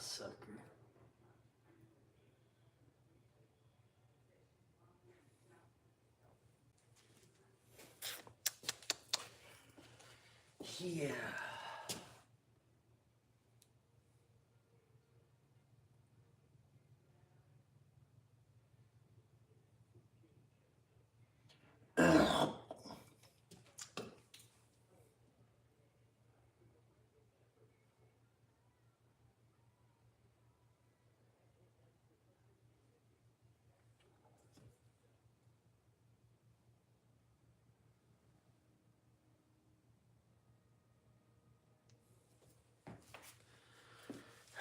sucker. Yeah.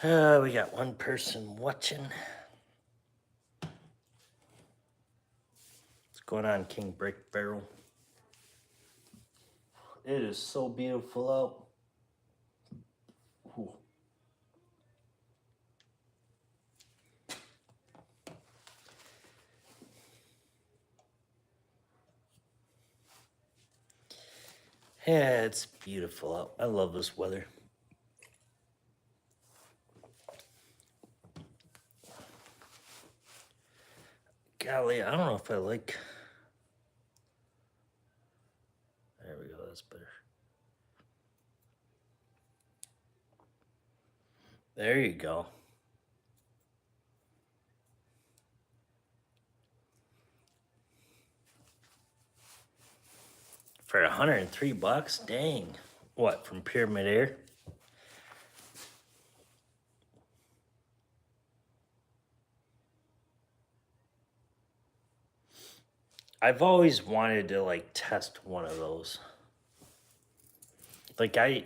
We got one person watching. What's going on, King Brick Barrel? It is so beautiful out. Ooh. Yeah, it's beautiful out. I love this weather. Golly, I don't know if I like. There we go, that's better. There you go. For $103, dang. What, from Pyramid Air? I've always wanted to like test one of those. Like I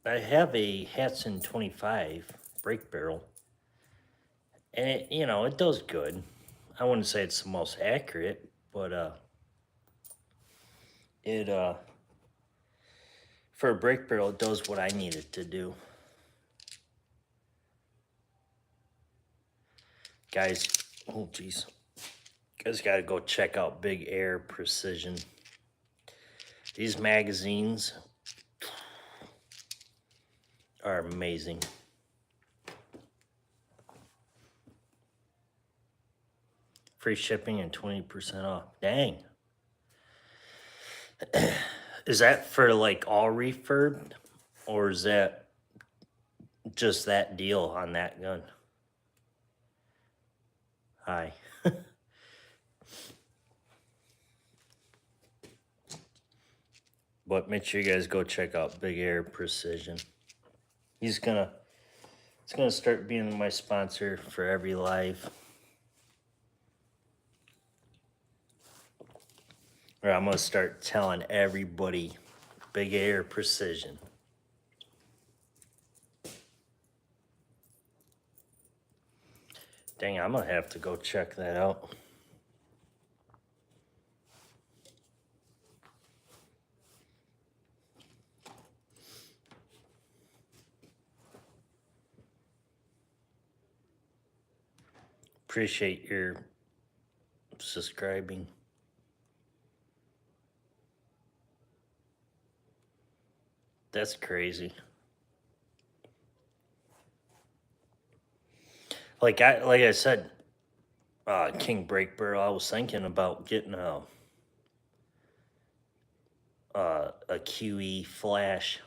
have a Hatson 25 brake barrel, and it, you know, it does good. I wouldn't say it's the most accurate, but it for a brake barrel, it does what I need it to do. Guys, oh geez, you guys got to go check out Big Air Precision. These magazines are amazing. Free shipping and 20% off. Dang. Is that for like all refurbed, or is that just that deal on that gun? Hi. But make sure you guys go check out Big Air Precision. It's gonna start being my sponsor for every live. Or I'm gonna start telling everybody Big Air Precision. Dang, I'm gonna have to go check that out. Appreciate your subscribing. That's crazy. Like I said, King Break Barrel, I was thinking about getting a QE flash,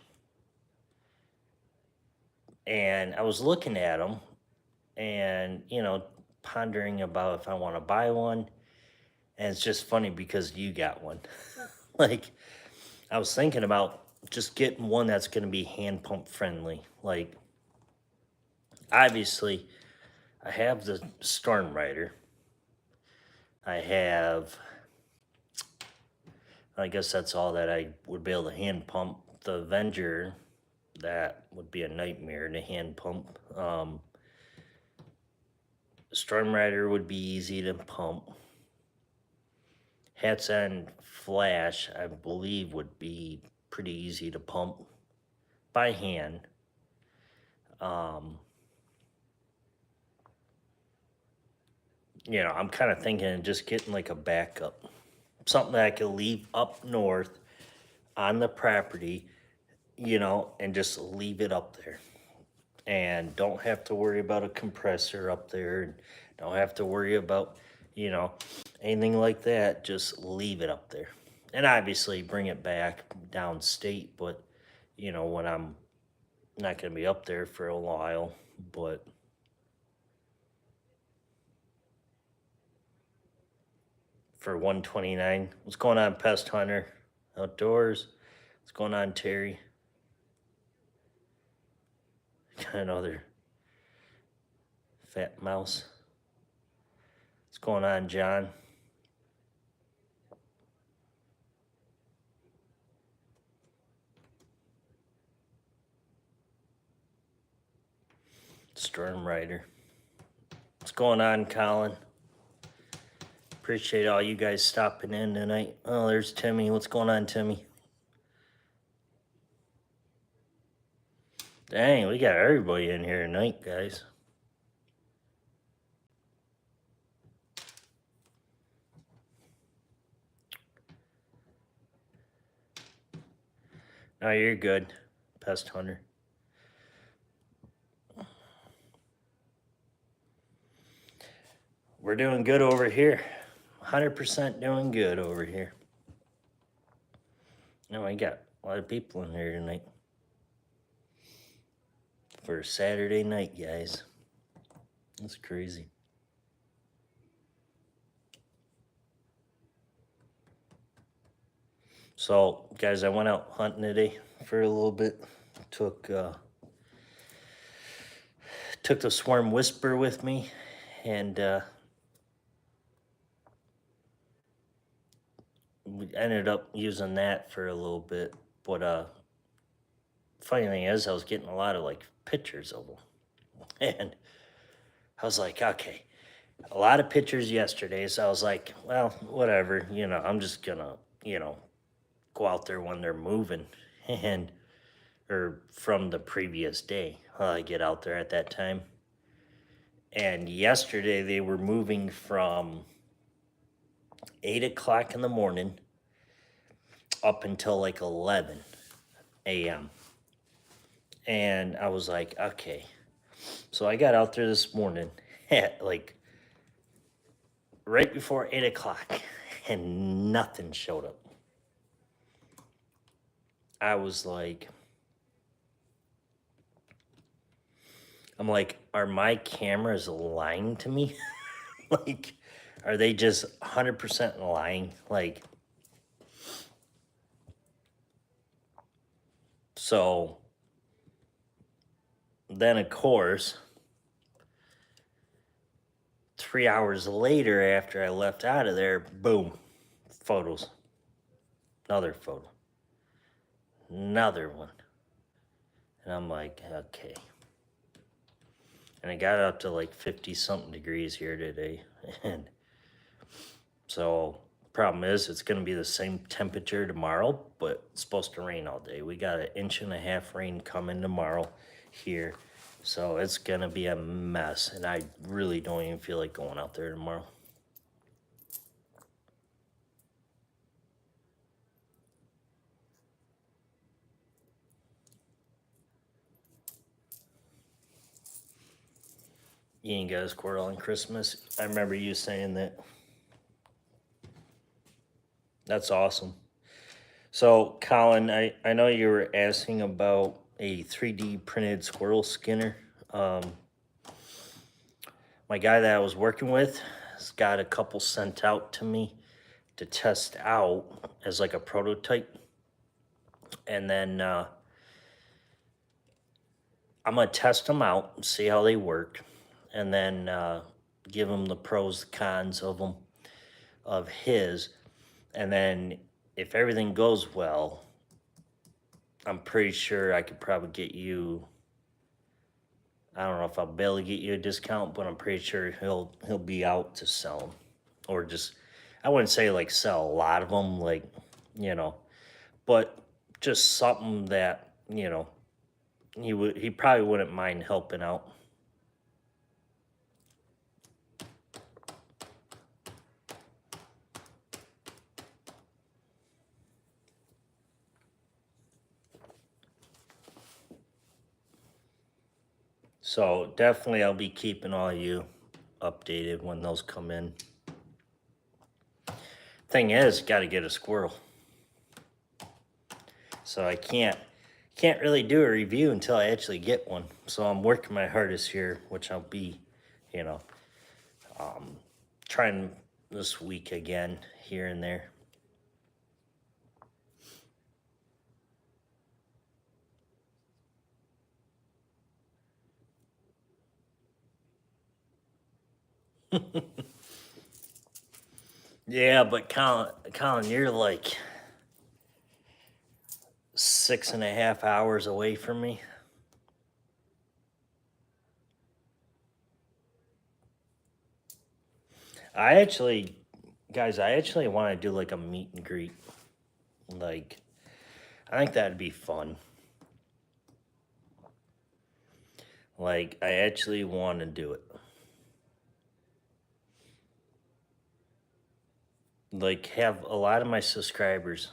and I was looking at them, and you know, pondering about if I want to buy one. And it's just funny because you got one. Like, I was thinking about just getting one that's going to be hand pump friendly. Like, obviously, I have the Storm Rider. I have, I guess that's all that I would be able to hand pump. The Avenger, that would be a nightmare to hand pump. Storm Rider would be easy to pump. Hatson Flash, I believe, would be pretty easy to pump by hand. You know, I'm kind of thinking of just getting like a backup, something that I could leave up north on the property, you know, and just leave it up there. and don't have to worry about a compressor up there, and don't have to worry about, you know, anything like that. Just leave it up there. And obviously bring it back downstate, but when I'm not going to be up there for a while, but for 129, what's going on, Pest Hunter Outdoors? What's going on, Terry? Got another fat mouse. What's going on, John? Storm Rider. What's going on, Colin? Appreciate all you guys stopping in tonight. Oh, there's Timmy. What's going on, Timmy? Dang, we got everybody in here tonight, guys. No, you're good, Pest Hunter. We're doing good over here. 100% doing good over here. No, I got a lot of people in here tonight. For Saturday night, guys. That's crazy. So, guys, I went out hunting today for a little bit. Took the Swarm Whisper with me, and we ended up using that for a little bit. But funny thing is, I was getting a lot of like pictures of them, and I was like, okay, a lot of pictures yesterday. So I was like, well, whatever, I'm just gonna, go out there when they're moving, and or from the previous day. I get out there at that time. And yesterday they were moving from 8 o'clock in the morning up until like 11 a.m. And I was like, okay. So I got out there this morning at like right before 8 o'clock and nothing showed up. I was like, are my cameras lying to me? Like, are they just 100% lying? Like, so then, of course, 3 hours later after I left out of there, boom, photos. Another photo. Another one. And I'm like, okay. And it got up to like 50-something degrees here today. And so, problem is, it's going to be the same temperature tomorrow, but it's supposed to rain all day. We got 1.5 inches rain coming tomorrow here. So it's going to be a mess. And I really don't even feel like going out there tomorrow. You ain't got a squirrel on Christmas? I remember you saying that. That's awesome. So, Colin, I know you were asking about a 3D printed squirrel skinner. My guy that I was working with has got a couple sent out to me to test out as like a prototype. And then I'm going to test them out and see how they work. And then give him the pros, the cons of them, of his. And then if everything goes well, I'm pretty sure I could probably get you, I don't know if I'll be able to get you a discount, but I'm pretty sure he'll be out to sell them. Or just, I wouldn't say like sell a lot of them, like, but just something that, he probably wouldn't mind helping out. So definitely I'll be keeping all you updated when those come in. Thing is, got to get a squirrel. So I can't really do a review until I actually get one. So I'm working my hardest here, which I'll be, you know, trying this week again here and there. Yeah, but Colin, you're like 6.5 hours away from me. I actually, guys, I actually want to do like a meet and greet. Like, I think that'd be fun. Like, I actually want to do it. Like, have a lot of my subscribers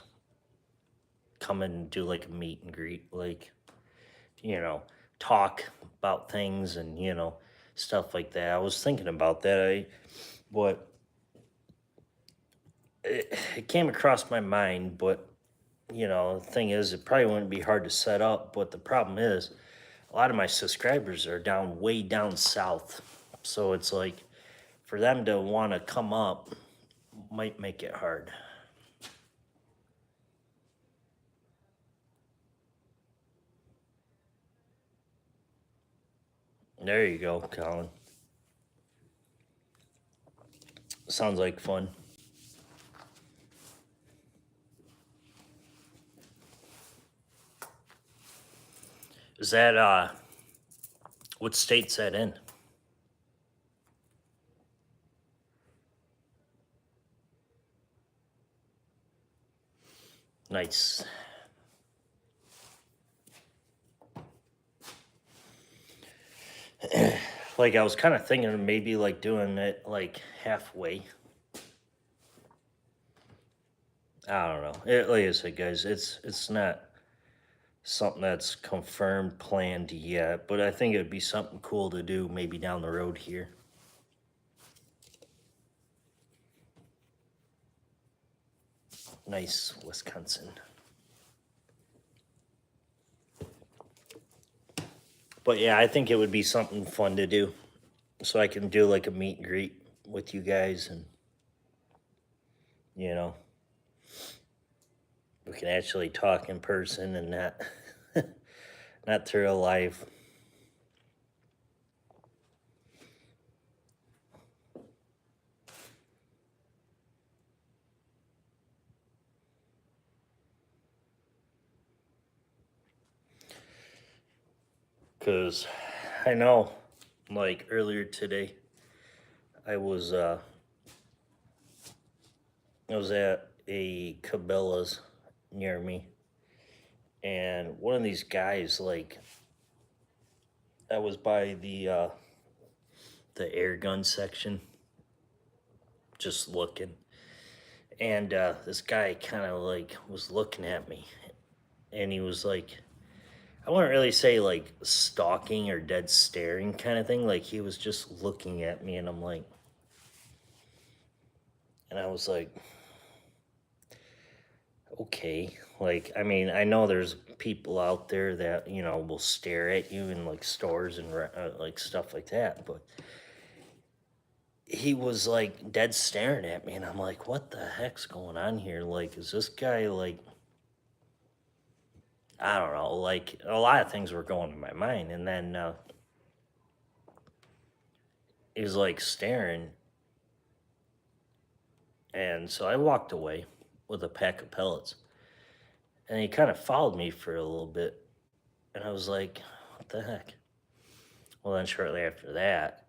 come and do like a meet and greet. Like, you know, talk about things and, stuff like that. I was thinking about that. But it came across my mind, but the thing is, it probably wouldn't be hard to set up. But the problem is, a lot of my subscribers are down way down south, so it's like for them to want to come up might make it hard. There you go, Colin. Sounds like fun. Is that what state's that in? Nice. Like I was kind of thinking of maybe like doing it like halfway. I don't know. Like I said, guys, it's not something that's confirmed, planned yet, but I think it would be something cool to do maybe down the road here. Nice, Wisconsin. But yeah, I think it would be something fun to do. So I can do like a meet and greet with you guys and you know, we can actually talk in person and not not through a live. Cause I know like earlier today I was uh I was at a Cabela's near me and one of these guys like I was by the air gun section just looking and this guy kind of like was looking at me and he was like I wouldn't really say like stalking or dead staring kind of thing, like he was just looking at me and I'm like and I was like okay, like I mean I know there's people out there that will stare at you in like stores and like stuff like that, but he was like dead staring at me and I'm like what the heck's going on here, like is this guy like I don't know, like a lot of things were going in my mind and then he was like staring and so I walked away with a pack of pellets and he kind of followed me for a little bit and I was like what the heck. Well then shortly after that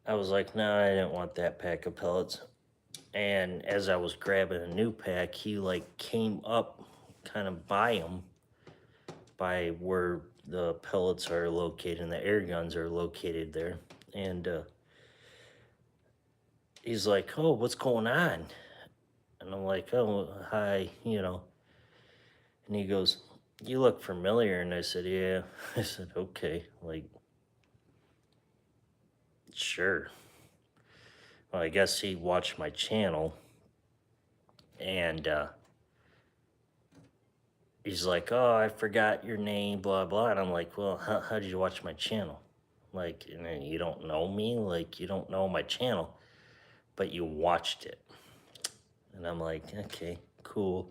I was like no I didn't want that pack of pellets and as I was grabbing a new pack he like came up kind of by him by where the pellets are located and the air guns are located there and he's like oh what's going on and I'm like oh hi and he goes you look familiar and I said yeah I said okay like sure. Well, I guess he watched my channel, and he's like, "Oh, I forgot your name, blah blah." And I'm like, "Well, how did you watch my channel? Like, and then you don't know me, like you don't know my channel, but you watched it." And I'm like, "Okay, cool."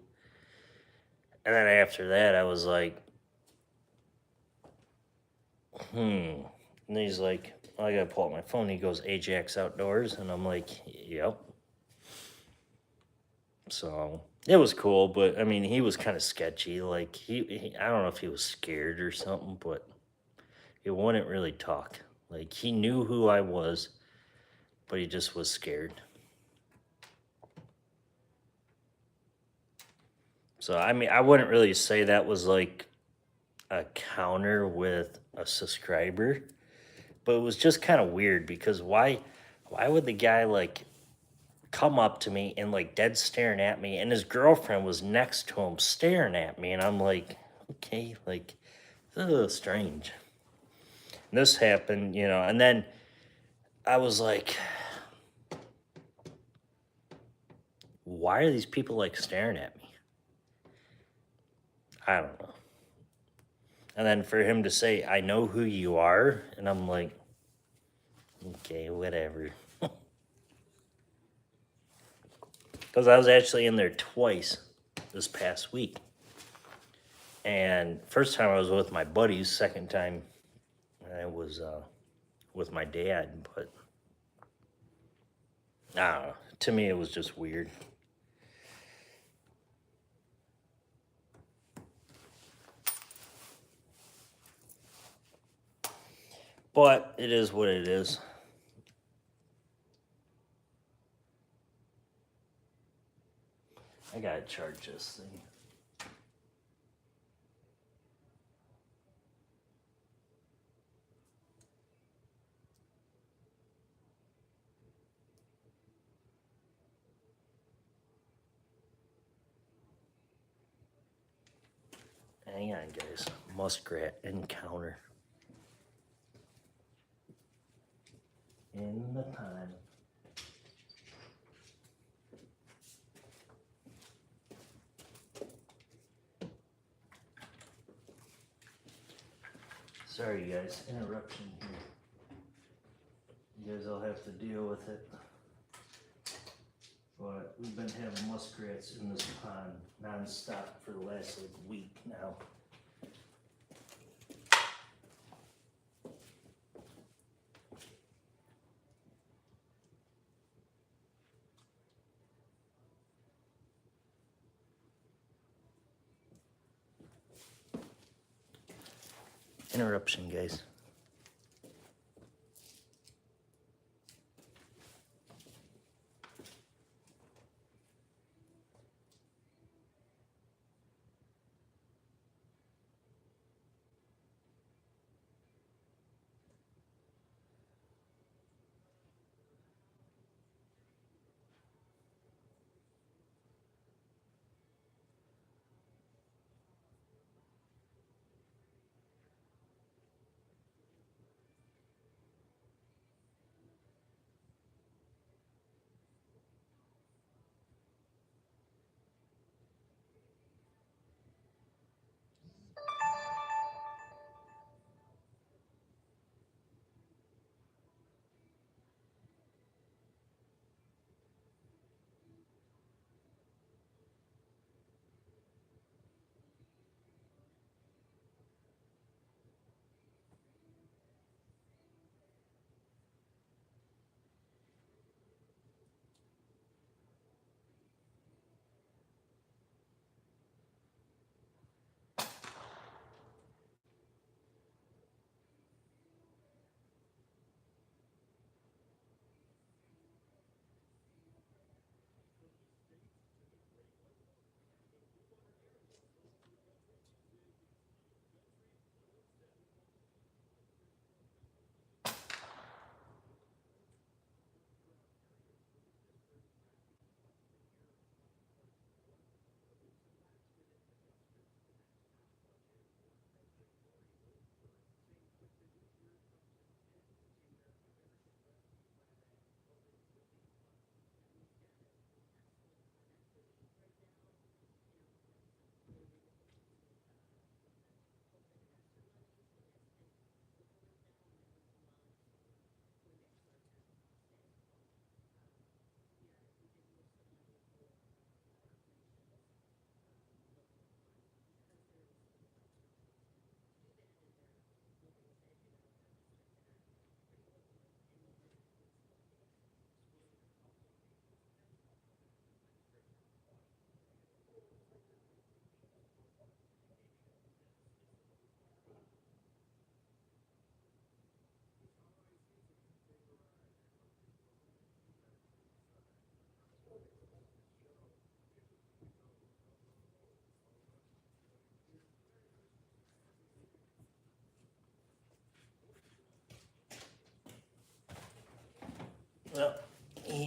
And then after that, I was like, "Hmm." And he's like, "I gotta pull out my phone." He goes, "AGEX'S Outdoors," and I'm like, "Yep." So it was cool, but I mean, he was kind of sketchy. Like I don't know if he was scared or something, but he wouldn't really talk. Like he knew who I was, but he just was scared. So I mean, I wouldn't really say that was like a counter with a subscriber, but it was just kind of weird because why would the guy like come up to me and like dead staring at me, and his girlfriend was next to him staring at me, and I'm like, okay, like, ugh, strange. And this happened, and then I was like, why are these people like staring at me? I don't know. And then for him to say, I know who you are, and I'm like, okay, whatever. Because I was actually in there twice this past week. And first time I was with my buddies, second time I was with my dad, but I don't know. To me, it was just weird. But it is what it is. I gotta charge this thing. Hang on, guys. Muskrat encounter in the pond. Sorry, guys. Interruption here. You guys all have to deal with it. But we've been having muskrats in this pond nonstop for the last like week now. Interruption, guys.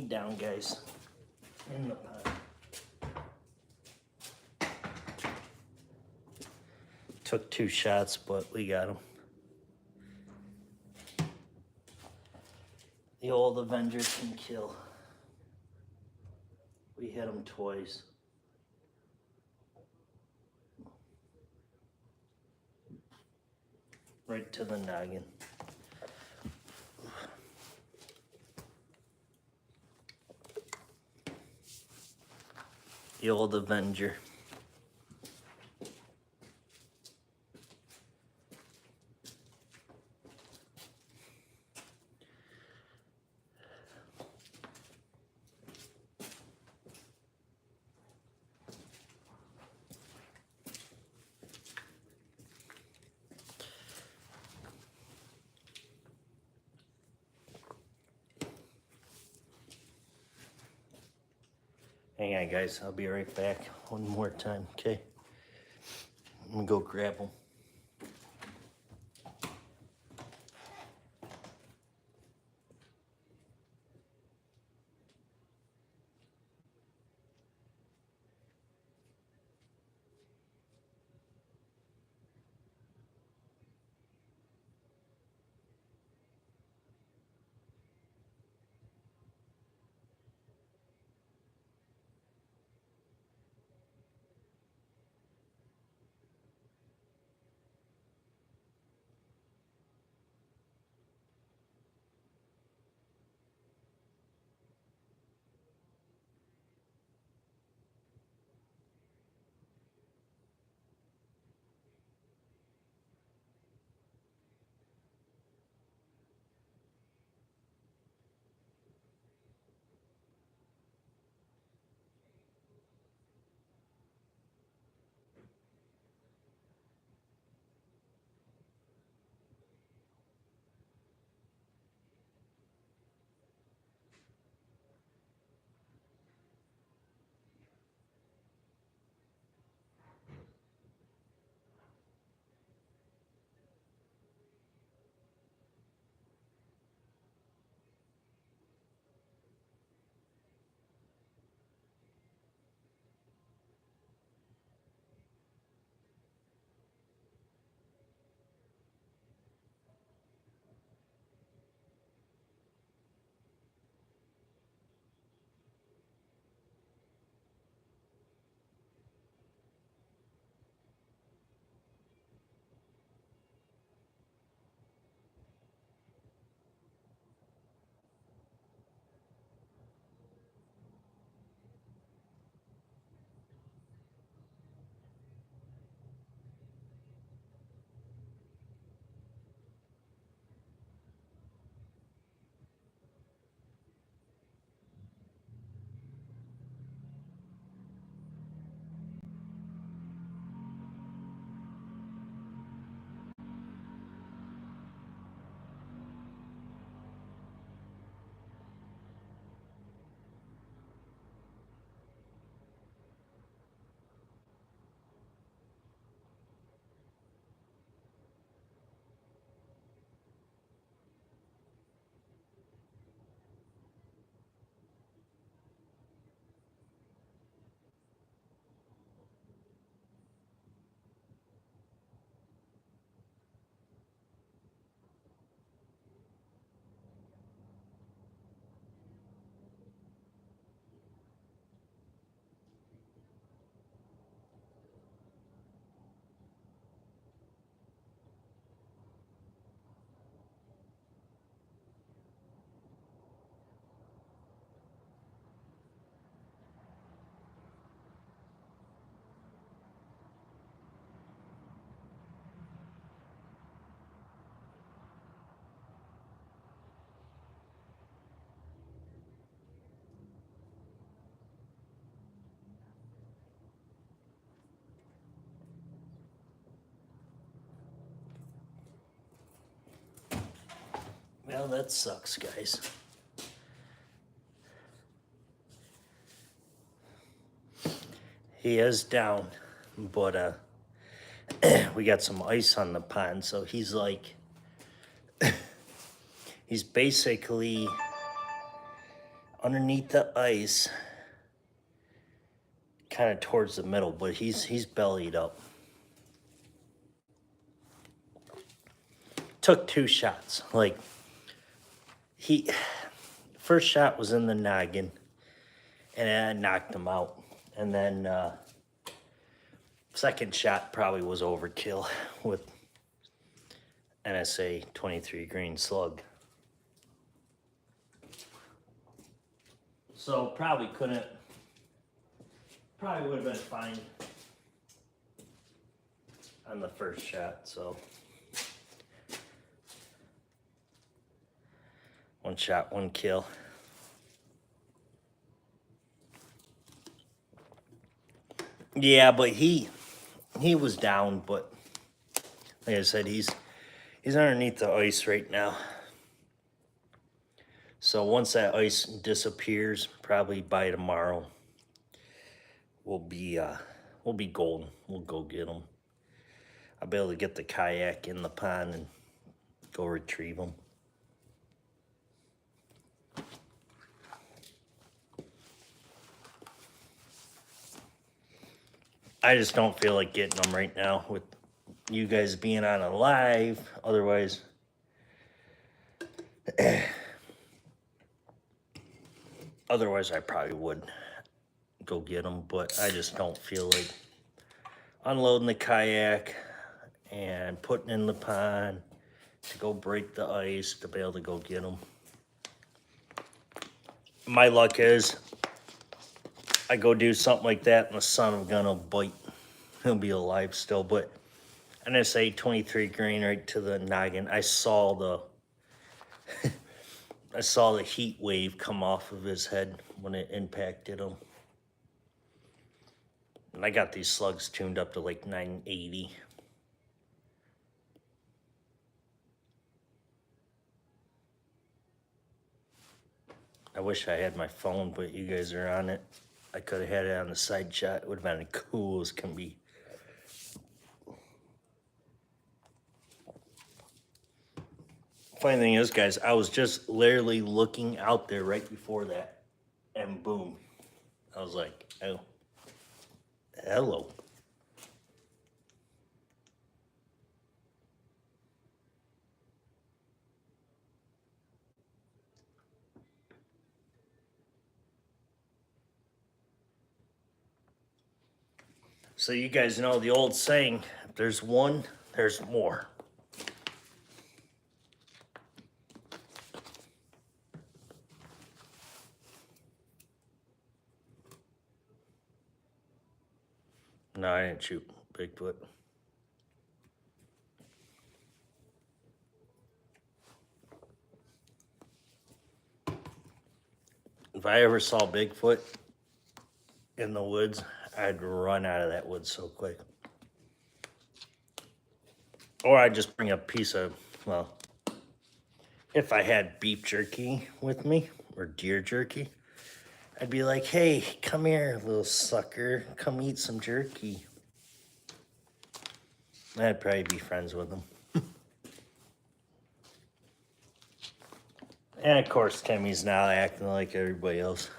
He down, guys. In the pond. Took 2 shots, but we got him. The old Avenger can kill. We hit him twice. Right to the noggin. The old Avenger. Hang on, guys. I'll be right back one more time, okay? I'm gonna go grab them. Well, that sucks, guys. He is down, but we got some ice on the pond, so he's like, he's basically underneath the ice, kind of towards the middle, but he's bellied up. Took 2 shots. Like, first shot was in the noggin, and I knocked him out. And then second shot probably was overkill with NSA 23 grain slug. So probably would have been fine on the first shot. So 1 shot, 1 kill. Yeah, but he was down, but like I said, he's underneath the ice right now. So once that ice disappears, probably by tomorrow, we'll be golden. We'll go get him. I'll be able to get the kayak in the pond and go retrieve them. I just don't feel like getting them right now with you guys being on a live. Otherwise, I probably would go get them, but I just don't feel like unloading the kayak and putting in the pond to go break the ice to be able to go get them. My luck is I go do something like that and the son of a gun will bite. He'll be alive still, but NSA 23 grain right to the noggin. I saw the heat wave come off of his head when it impacted him. And I got these slugs tuned up to like 980. I wish I had my phone, but you guys are on it. I could have had it on the side shot. It would have been cool as can be. Funny thing is, guys, I was just literally looking out there right before that, and boom. I was like, oh, hello. So you guys know the old saying, if there's one, there's more. No, I didn't shoot Bigfoot. If I ever saw Bigfoot in the woods, I'd run out of that woods so quick. Or I'd just bring a piece of, well, if I had beef jerky with me, or deer jerky, I'd be like, hey, come here, little sucker. Come eat some jerky. I'd probably be friends with him. And of course, Timmy's now acting like everybody else.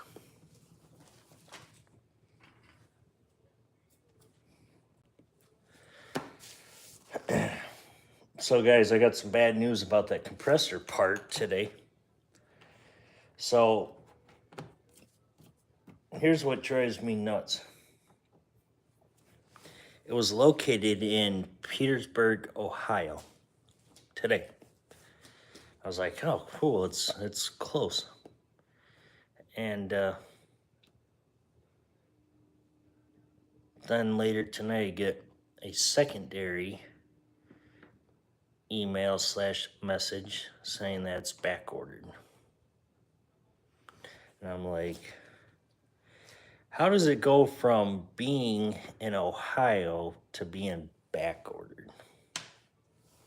So guys, I got some bad news about that compressor part today. So here's what drives me nuts. It was located in Petersburg, Ohio today. I was like, oh, cool, it's close. And then later tonight, I get a secondary email / message saying that it's back ordered. And I'm like, how does it go from being in Ohio to being back ordered?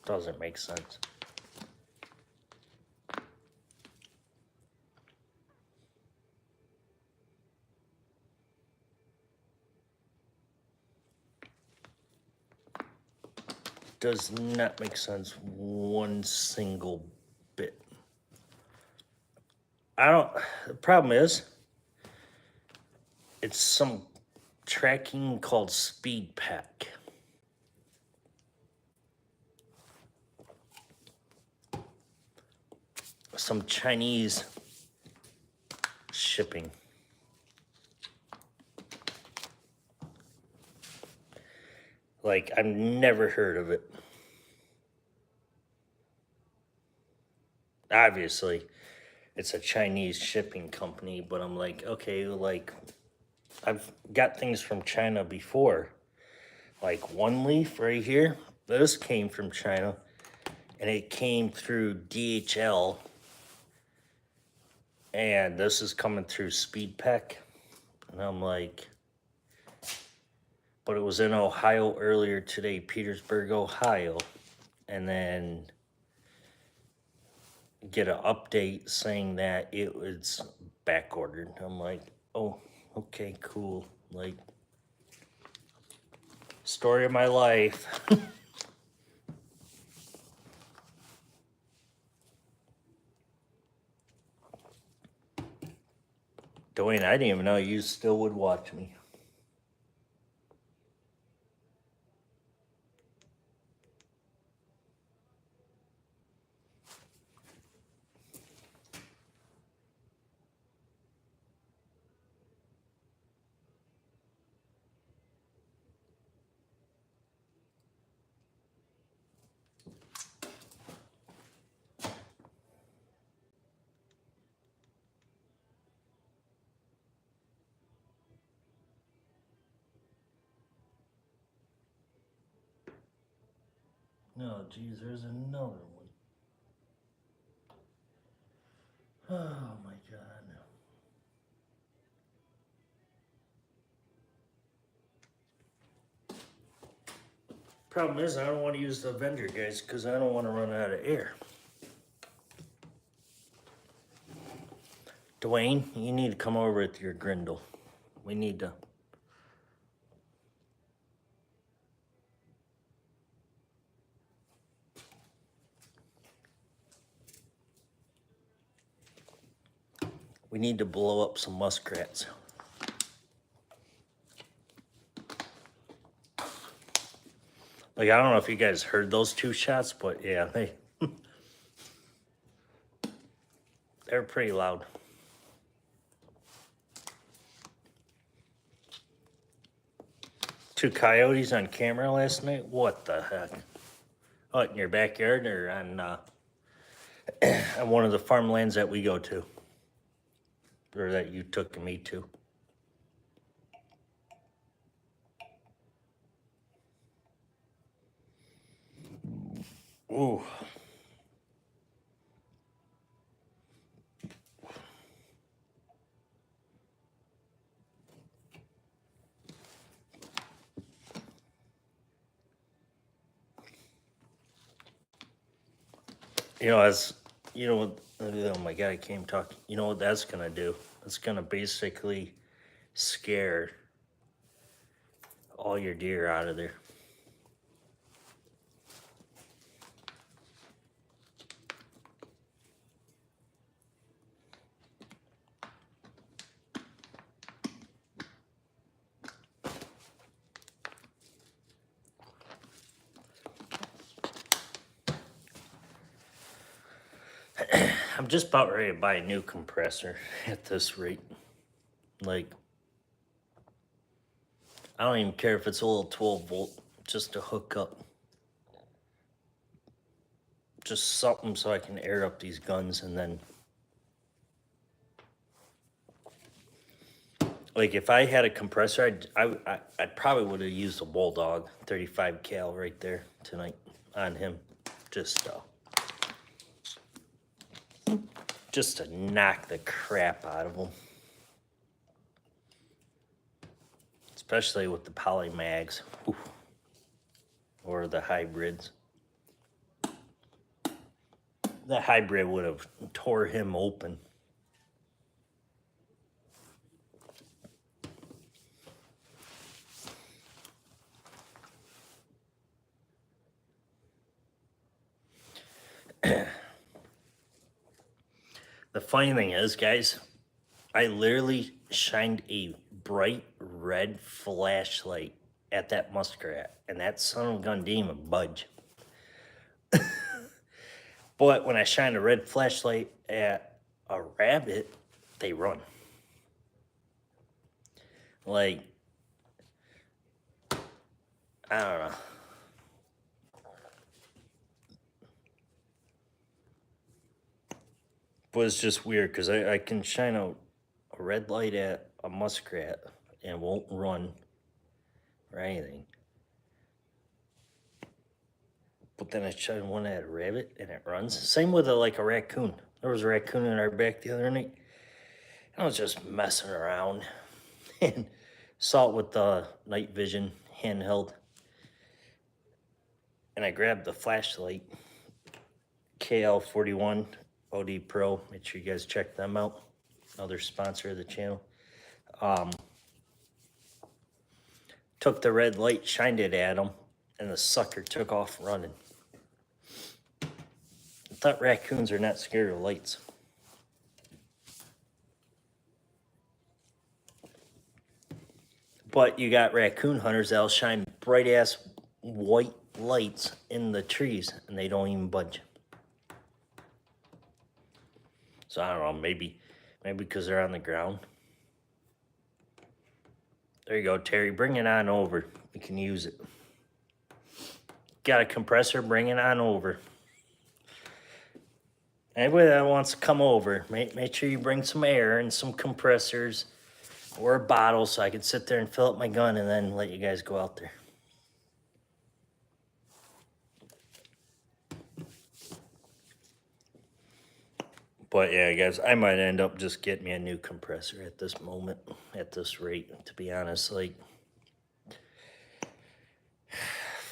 Doesn't make sense. Does not make sense one single bit. I don't. The problem is, it's some tracking called Speed Pack. Some Chinese shipping. Like, I've never heard of it. Obviously, it's a Chinese shipping company, but I'm like, okay, like, I've got things from China before. Like One Leaf right here, this came from China, and it came through DHL, and this is coming through SpeedPack. And I'm like, but it was in Ohio earlier today, Petersburg, Ohio. And then get an update saying that it was back ordered. I'm like, oh, okay, cool. Like, story of my life. Dwayne, I didn't even know you still would watch me. No, geez, there's another one. Oh my God. Problem is, I don't want to use the Avenger, guys, because I don't want to run out of air. Dwayne, you need to come over with your Grindle. We need to. We need to blow up some muskrats. Like, I don't know if you guys heard those two shots, but yeah, they're pretty loud. Two coyotes on camera last night? What the heck? Oh, in your backyard or on on one of the farmlands that we go to? Or that you took me to? Ooh. You know, as you know, oh my God, I can't talk. You know what that's gonna do? It's gonna basically scare all your deer out of there. I'm just about ready to buy a new compressor at this rate. Like, I don't even care if it's a little 12 volt, just to hook up. Just something so I can air up these guns and then. Like, if I had a compressor, I probably would have used a Bulldog 35 cal right there tonight on him. Just to knock the crap out of him. Especially with the poly mags. Oof. Or the hybrids. The hybrid would have tore him open. The funny thing is, guys, I literally shined a bright red flashlight at that muskrat, and that son of a gun didn't even budge. But when I shine a red flashlight at a rabbit, they run. Like, I don't know. But it's just weird because I can shine a red light at a muskrat and won't run or anything. But then I shine one at a rabbit and it runs. Same with like a raccoon. There was a raccoon in our back the other night. I was just messing around and saw it with the night vision handheld. And I grabbed the flashlight, KL41 OD Pro. Make sure you guys check them out. Another sponsor of the channel. Took the red light, shined it at him, and the sucker took off running. I thought raccoons are not scared of lights. But you got raccoon hunters that'll shine bright ass white lights in the trees and they don't even budge. So I don't know, maybe because they're on the ground. There you go, Terry. Bring it on over. We can use it. Got a compressor? Bring it on over. Anybody that wants to come over, make sure you bring some air and some compressors or a bottle so I can sit there and fill up my gun and then let you guys go out there. But yeah, guys, I might end up just getting me a new compressor at this moment, at this rate, to be honest. Like,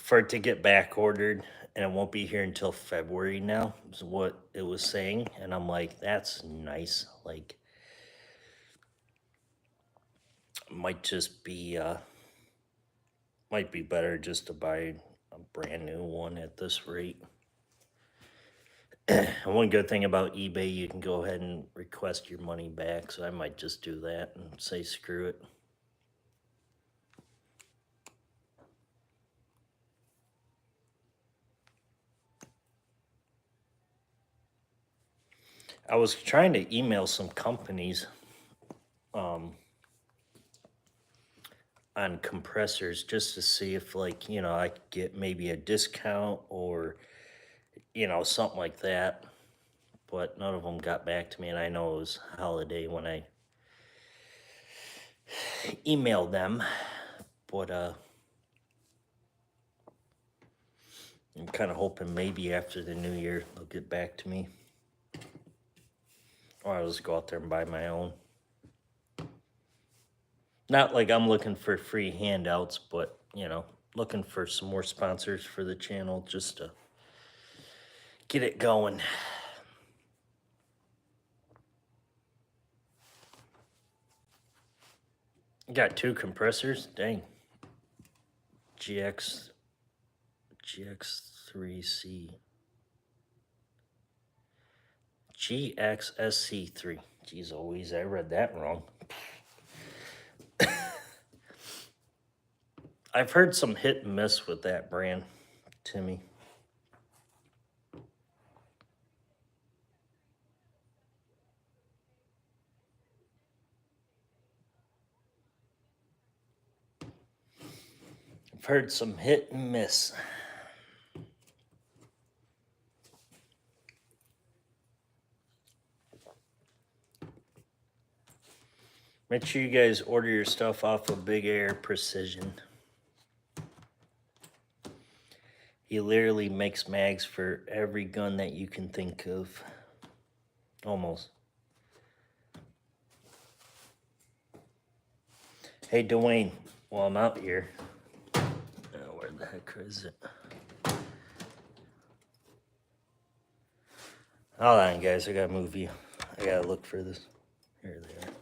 for it to get back ordered, and it won't be here until February now, is what it was saying. And I'm like, that's nice. Like, might just be, might be better just to buy a brand new one at this rate. One good thing about eBay, you can go ahead and request your money back, so I might just do that and say screw it. I was trying to email some companies on compressors just to see if, like, you know, I could get maybe a discount or, you know, something like that. But none of them got back to me, and I know it was holiday when I emailed them. But I'm kind of hoping maybe after the new year they'll get back to me. Or I'll just go out there and buy my own. Not like I'm looking for free handouts, but, you know, looking for some more sponsors for the channel just to get it going. Got 2 compressors, dang. GX3C. GXSC3. Jeez Louise, I read that wrong. I've heard some hit and miss with that brand, Timmy. I've heard some hit and miss. Make sure you guys order your stuff off of Big Air Precision. He literally makes mags for every gun that you can think of. Almost. Hey, Dwayne, while I'm out here. Where the heck is it? Hold on, guys. I gotta move you. I gotta look for this. Here they are.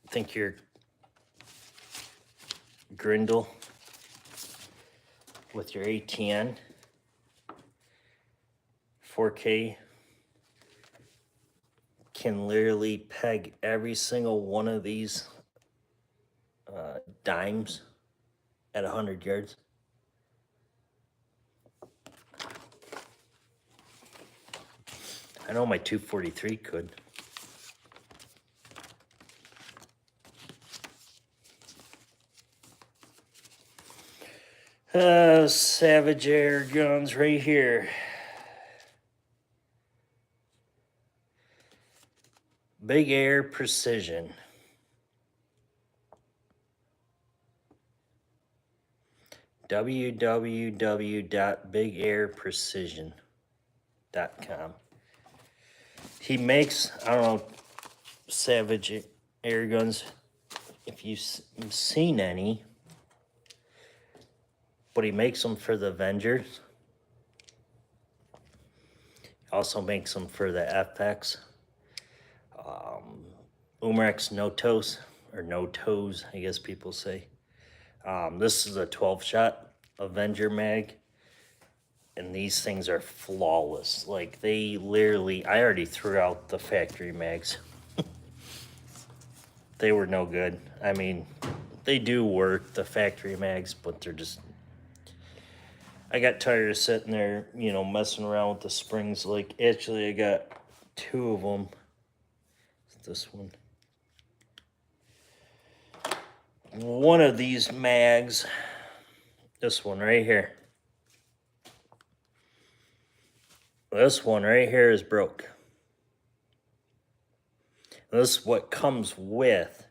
Think you're Grindle with your ATN. 4K can literally peg every single one of these dimes at 100 yards. I know my 243 could. Savage air guns right here. Big Air Precision. www.bigairprecision.com. He makes, I don't know, Savage air guns, if you've seen any, but he makes them for the Avengers. Also makes them for the FX. Umrex No Toes, or No Toes, I guess people say. This is a 12-shot Avenger mag. And these things are flawless. Like, they literally, I already threw out the factory mags. They were no good. I mean, they do work, the factory mags, but they're just, I got tired of sitting there, you know, messing around with the springs. Like, actually, I got two of them. This one. One of these mags, this one right here. This one right here is broke. This is what comes with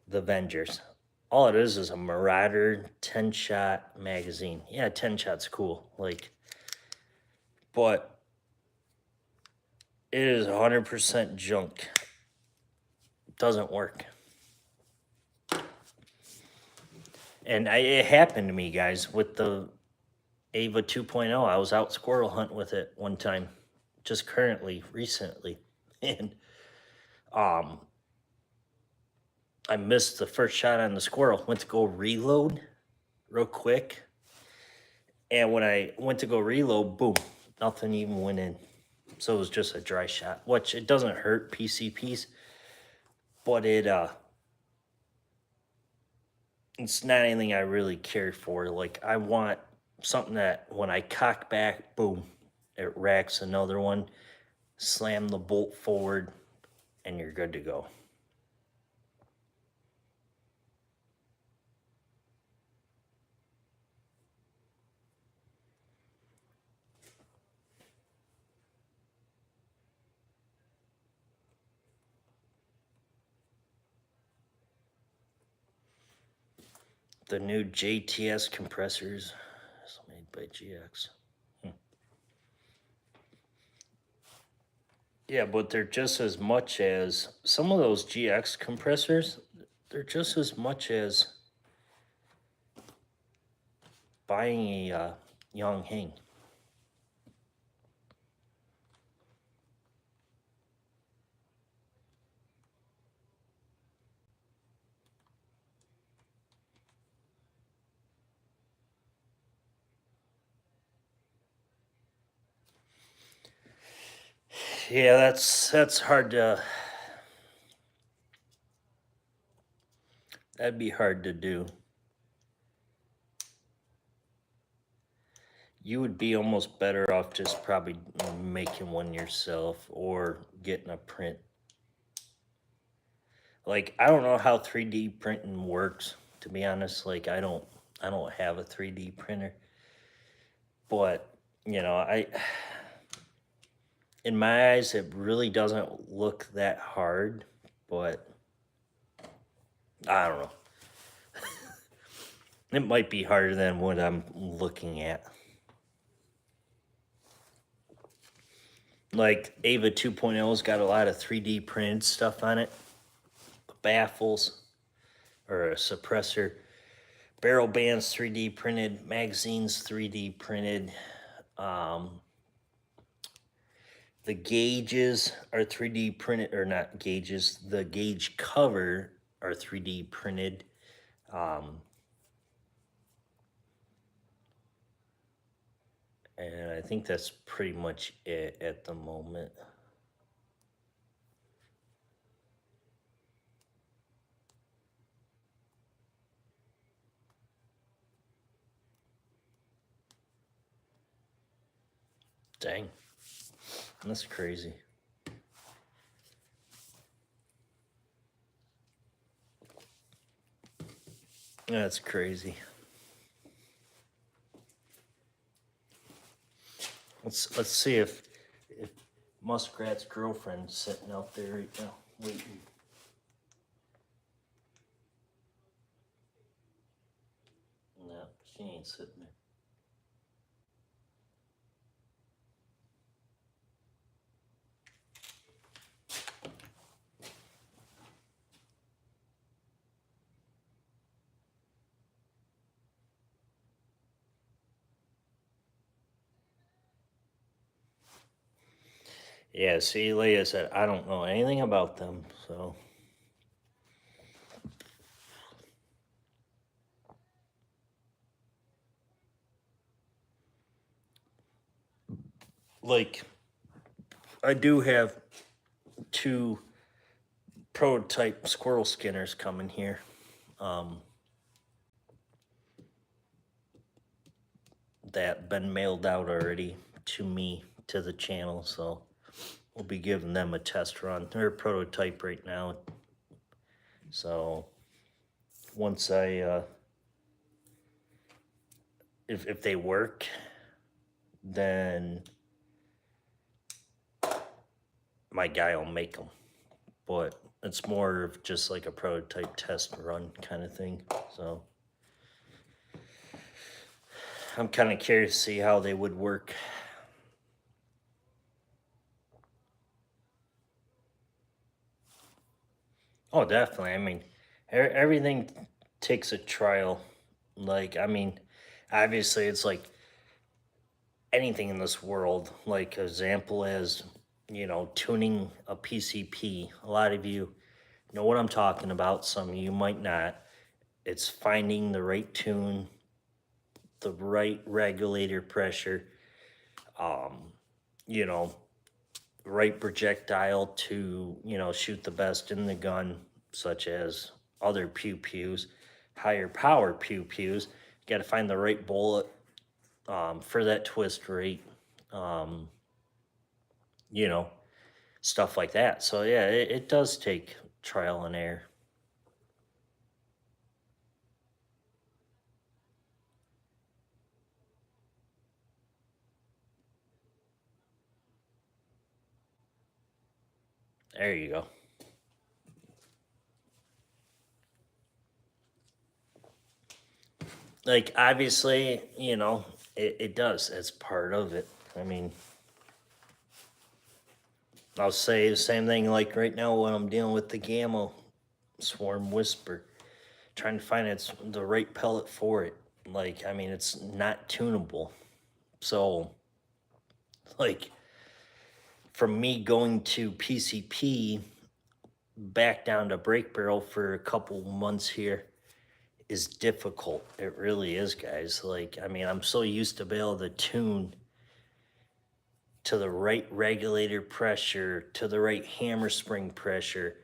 the Avengers. All it is a Marauder 10-shot magazine. Yeah, 10 shots cool. Like, but it is 100% junk. It doesn't work. And it happened to me, guys, with the Ava 2.0. I was out squirrel hunting with it one time, just recently. And I missed the first shot on the squirrel. Went to go reload real quick. And when I went to go reload, boom, nothing even went in. So it was just a dry shot, which it doesn't hurt PCPs, but it's not anything I really care for. Like, I want something that when I cock back, boom, it racks another one, slam the bolt forward, and you're good to go. The new JTS compressors, it's made by GX. Yeah, but they're just as much as some of those GX compressors. They're just as much as buying a Yongheng. Yeah, that's hard to. That'd be hard to do. You would be almost better off just probably making one yourself or getting a print. Like, I don't know how 3D printing works, to be honest. Like, I don't have a 3D printer. But, you know, in my eyes, it really doesn't look that hard, but I don't know. It might be harder than what I'm looking at. Like, Ava 2.0's got a lot of 3D printed stuff on it. Baffles, or a suppressor. Barrel bands 3D printed. Magazines 3D printed. The gauges are 3D printed, or not gauges, the gauge cover are 3D printed. And I think that's pretty much it at the moment. Dang, that's crazy. That's crazy. Let's see if Muskrat's girlfriend's sitting out there right now waiting. No, she ain't sitting there. Yeah, see, Leah said I don't know anything about them, so like I do have 2 prototype squirrel skinners coming here. That been mailed out already to me to the channel, so we'll be giving them a test run. They're a prototype right now, so once I if they work, then my guy will make them. But it's more of just like a prototype test run kind of thing. So I'm kind of curious to see how they would work. Oh, definitely. I mean, everything takes a trial. Like, I mean, obviously, it's like anything in this world. Like, example as tuning a PCP. A lot of you know what I'm talking about. Some of you might not. It's finding the right tune, the right regulator pressure, um, you know, right projectile to, shoot the best in the gun, such as other pew pews, higher power pew pews. You got to find the right bullet for that twist rate, um, you know, stuff like that. So, yeah, it does take trial and error. There you go. Like, obviously, it does. It's part of it. I mean, I'll say the same thing like right now when I'm dealing with the Gamo Swarm Whisper, trying to find the right pellet for it. Like, I mean, it's not tunable. So, like, from me going to PCP back down to break barrel for a couple months here is difficult. It really is, guys. Like, I mean, I'm so used to be able to tune to the right regulator pressure, to the right hammer spring pressure,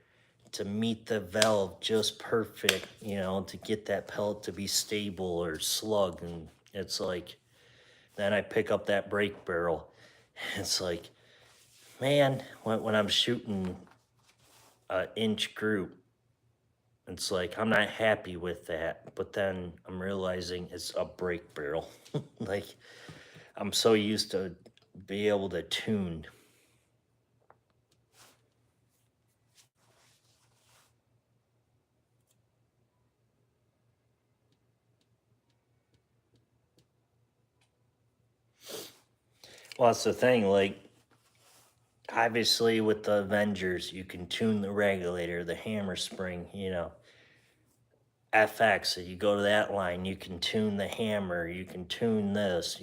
to meet the valve just perfect, to get that pellet to be stable or slug. And it's like, then I pick up that brake barrel. It's like, man, when I'm shooting an inch group, it's like, I'm not happy with that. But then I'm realizing it's a brake barrel. Like, I'm so used to be able to tune. Well, that's the thing. Like, obviously, with the Avengers, you can tune the regulator, the hammer spring, FX. If you go to that line, you can tune the hammer, you can tune this,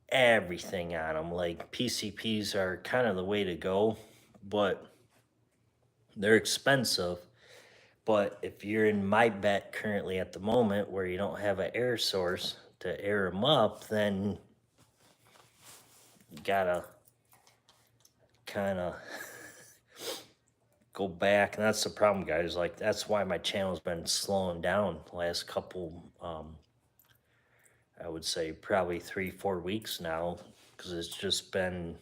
everything on them. Like, PCPs are kind of the way to go, but they're expensive. But if you're in my bet currently at the moment where you don't have an air source to air them up, then gotta kind of go back, and that's the problem, guys. Like, that's why my channel's been slowing down the last couple, I would say probably 3-4 weeks now, because it's just been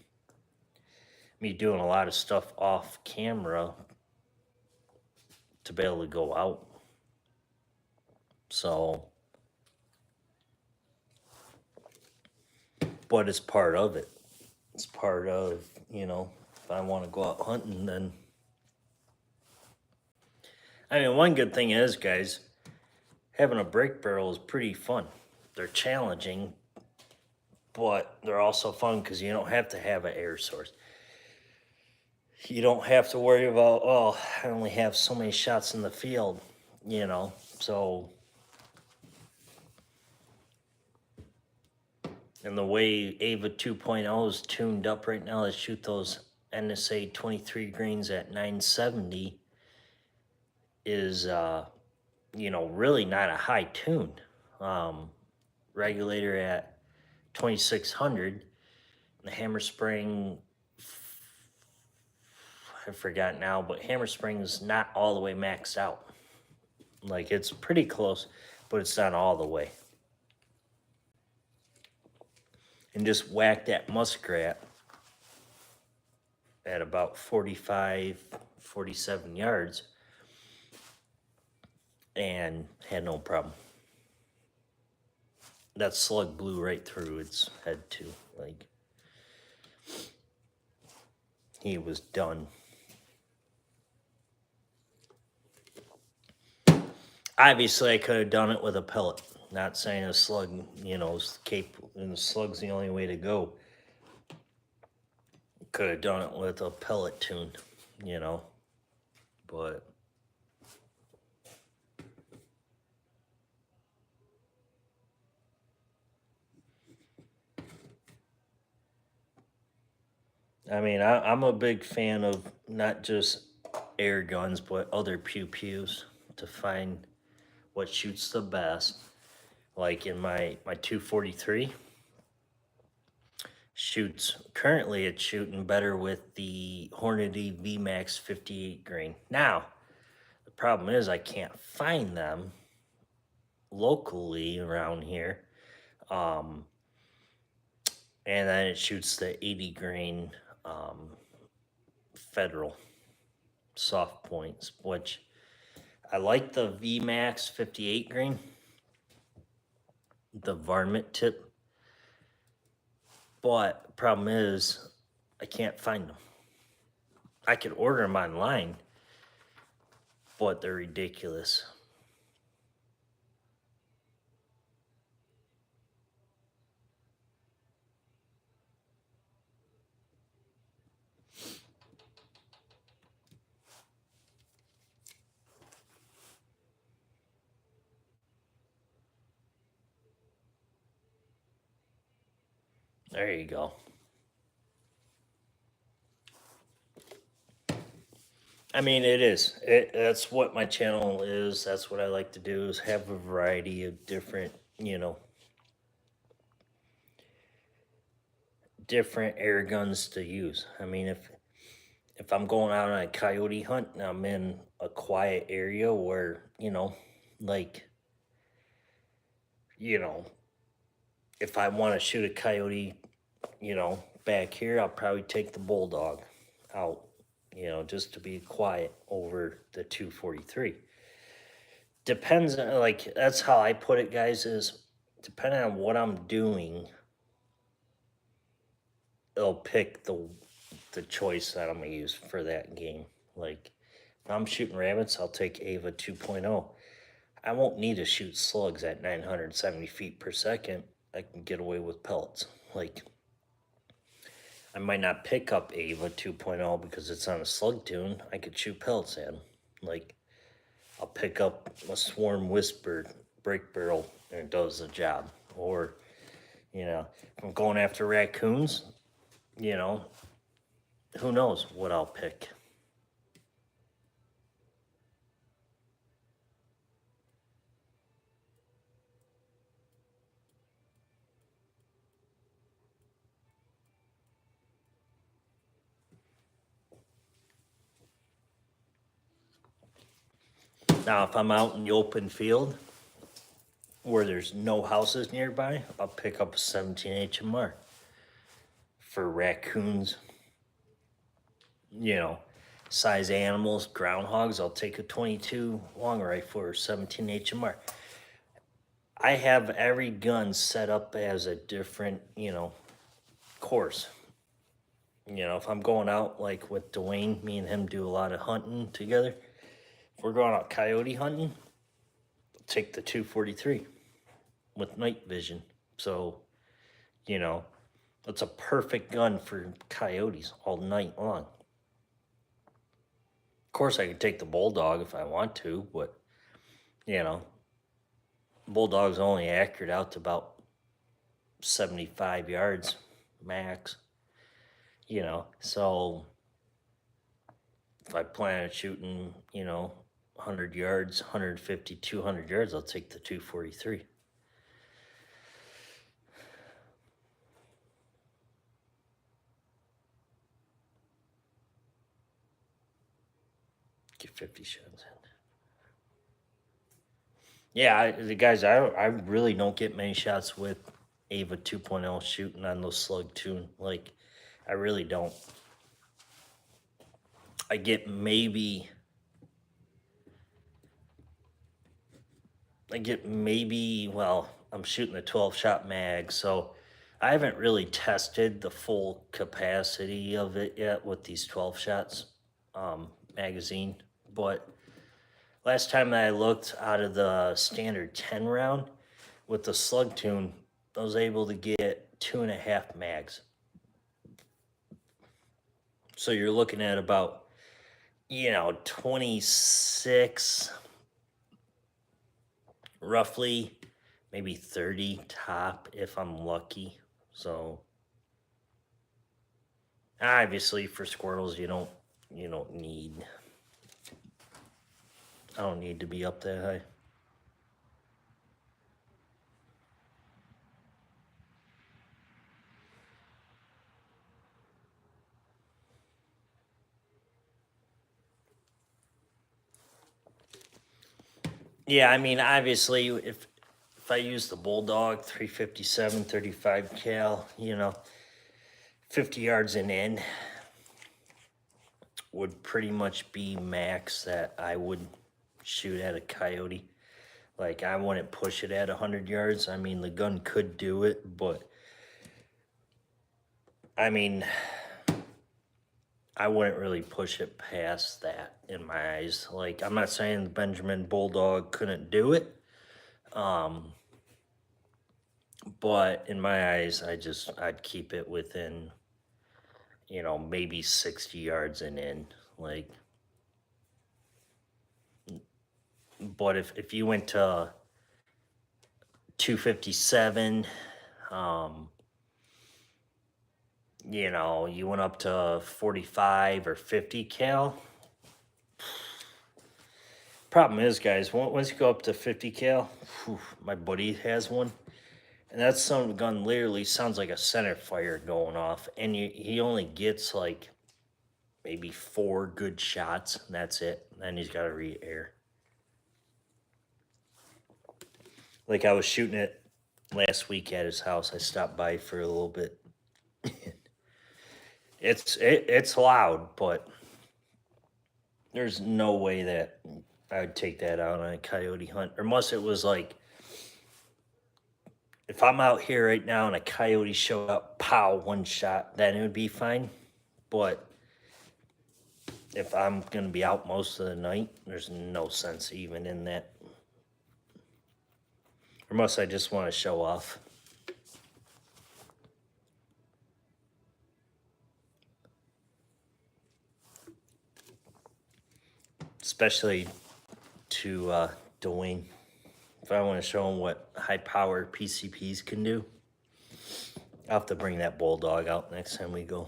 me doing a lot of stuff off camera to be able to go out. So, but it's part of it. It's part of, if I want to go out hunting, then I mean, one good thing is, guys, having a brake barrel is pretty fun. They're challenging, but they're also fun because you don't have to have an air source. You don't have to worry about, oh, I only have so many shots in the field, so. And the way Ava 2.0 is tuned up right now to shoot those NSA 23 grains at 970 is, really not a high tune. Regulator at 2600, the hammer spring, I forgot now, but hammer spring is not all the way maxed out. Like, it's pretty close, but it's not all the way. And just whack that muskrat at about 45, 47 yards and had no problem. That slug blew right through its head too. Like, he was done. Obviously, I could have done it with a pellet. Not saying a slug, is capable, and the slug's the only way to go. Could have done it with a pellet tune, but I mean, I'm a big fan of not just air guns, but other pew-pews to find what shoots the best. Like in my 243, currently it's shooting better with the Hornady VMAX 58 grain. Now, the problem is I can't find them locally around here. And then it shoots the 80 grain Federal soft points, which I like the VMAX 58 grain, the varmint tip, but the problem is I can't find them. I could order them online, but they're ridiculous. There you go. I mean, it is. That's what my channel is. That's what I like to do, is have a variety of different, different air guns to use. I mean, if I'm going out on a coyote hunt and I'm in a quiet area where, like, if I want to shoot a coyote, back here, I'll probably take the bulldog out, just to be quiet over the 243. Depends on, like, that's how I put it, guys, is depending on what I'm doing, it'll pick the choice that I'm gonna use for that game. Like, if I'm shooting rabbits, I'll take Ava 2.0. I won't need to shoot slugs at 970 feet per second. I can get away with pellets. Like, I might not pick up Ava 2.0 because it's on a slug tune. I could shoot pellets at them. Like, I'll pick up a Swarm Whisper brake barrel and it does the job. Or, if I'm going after raccoons, who knows what I'll pick. Now, if I'm out in the open field where there's no houses nearby, I'll pick up a 17 HMR. For raccoons, size animals, groundhogs, I'll take a 22 long rifle or 17 HMR. I have every gun set up as a different, course. If I'm going out like with Dwayne, me and him do a lot of hunting together. If we're going out coyote hunting, I'll take the 243 with night vision. So, it's a perfect gun for coyotes all night long. Of course, I could take the bulldog if I want to, but, bulldog's only accurate out to about 75 yards max. So if I plan on shooting, 100 yards, 150, 200 yards, I'll take the 243. Get 50 shots in. Yeah, the guys, I really don't get many shots with Ava 2.0 shooting on those slug tune. Like, I really don't. I get maybe, well, I'm shooting a 12-shot mag, so I haven't really tested the full capacity of it yet with these 12 shots magazine. But last time that I looked, out of the standard 10 round with the slug tune, I was able to get 2.5 mags. So you're looking at about, 26, roughly, maybe 30 top if I'm lucky. So obviously for squirrels, you don't need, I don't need to be up that high. Yeah, I mean, obviously, if I use the Bulldog 357, 35 cal, 50 yards and in would pretty much be max that I would shoot at a coyote. Like, I wouldn't push it at 100 yards. I mean, the gun could do it, but I mean, I wouldn't really push it past that in my eyes. Like, I'm not saying the Benjamin Bulldog couldn't do it. But in my eyes, I'd keep it within, maybe 60 yards and in. Like, but if you went to 257, you went up to 45 or 50 cal. Problem is, guys, once you go up to 50 cal, my buddy has one, and that son of a gun literally sounds like a center fire going off, and he only gets like maybe 4 good shots, and that's it. And then he's got to re-air. Like, I was shooting it last week at his house. I stopped by for a little bit. It's loud, but there's no way that I would take that out on a coyote hunt. Unless it was like, if I'm out here right now and a coyote showed up, pow, one shot, then it would be fine. But if I'm going to be out most of the night, there's no sense even in that. Unless I just want to show off. Especially to Dwayne. If I want to show him what high-powered PCPs can do, I'll have to bring that Bulldog out next time we go.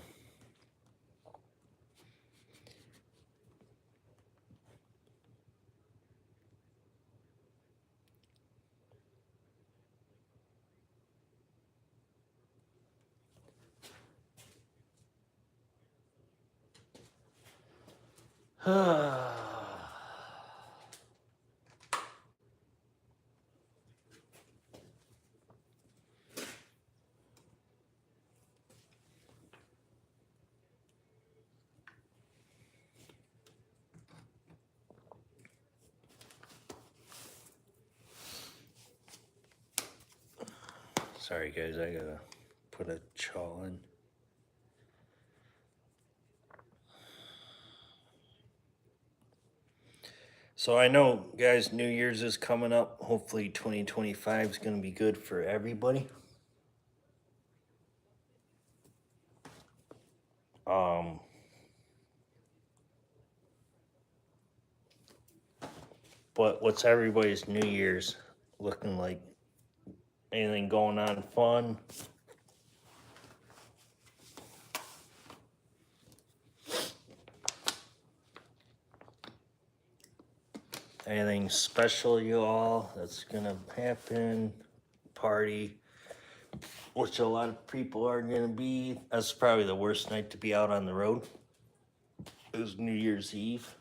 Sorry guys, I gotta put a chaw in. So I know, guys, New Year's is coming up. Hopefully 2025 is going to be good for everybody. But what's everybody's New Year's looking like? Anything going on fun? Anything special, you all, that's gonna happen? Party, which a lot of people are gonna be. That's probably the worst night to be out on the road. It was New Year's Eve.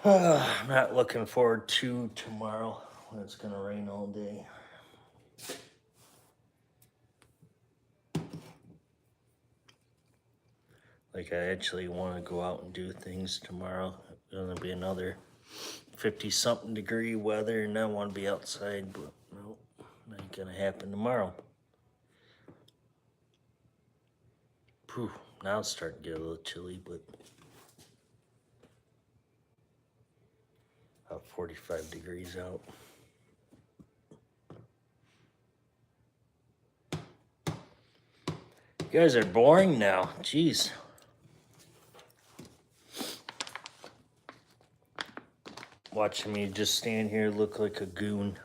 I'm not looking forward to tomorrow when it's gonna rain all day. Like, I actually want to go out and do things tomorrow. It's gonna be another 50-something degree weather, and I want to be outside, but no, not gonna happen tomorrow. Whew, now it's starting to get a little chilly, but about 45 degrees out. You guys are boring now. Jeez. Watching me just stand here look like a goon.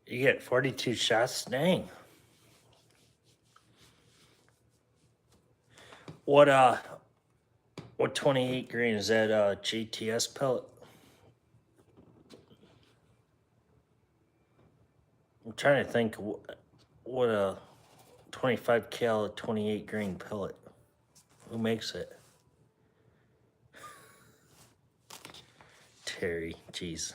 You get 42 shots? Dang. What 28 grain is that? GTS pellet? I'm trying to think what a 25 cal 28 grain pellet. Who makes it? Terry. Jeez.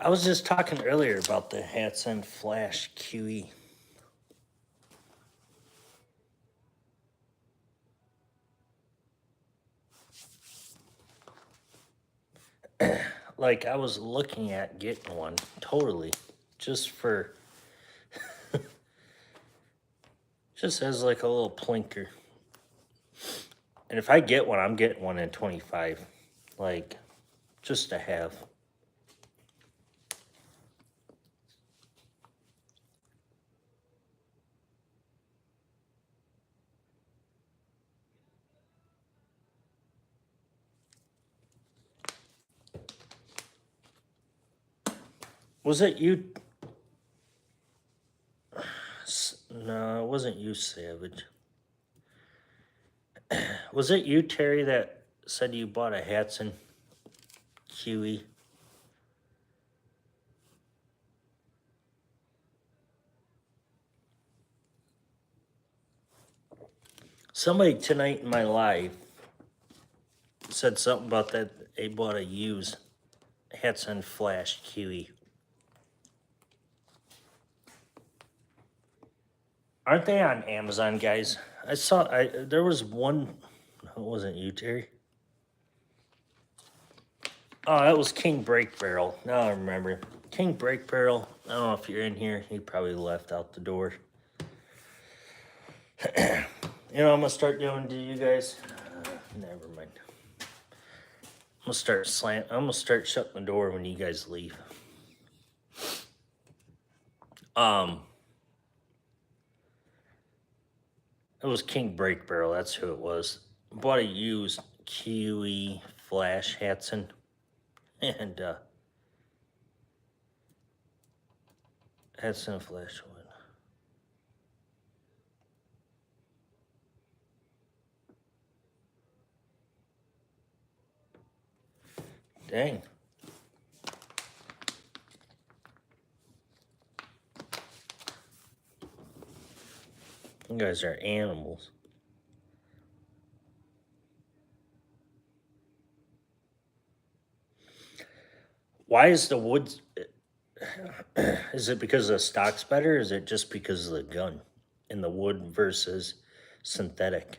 I was just talking earlier about the Hatson Flash QE. Like, I was looking at getting one, totally, just for, just as like a little plinker. And if I get one, I'm getting one in 25, like, just to have. Was it you? No, it wasn't you, Savage. Was it you, Terry, that said you bought a Hatson QE? Somebody tonight in my life said something about that they bought a used Hatson Flash Kiwi. Aren't they on Amazon, guys? There was one. No, it wasn't you, Terry. Oh, that was King Break Barrel. Now I remember. King Break Barrel. I don't know if you're in here. He probably left out the door. You know what I'm gonna start doing to you guys? Never mind. I'm gonna start shutting the door when you guys leave. It was King Break Barrel. That's who it was. Bought a used Kiwi Flash Hatson, and Hatson Flash one. Dang. You guys are animals. Why is the wood? Is it because the stock's better? Or is it just because of the gun in the wood versus synthetic?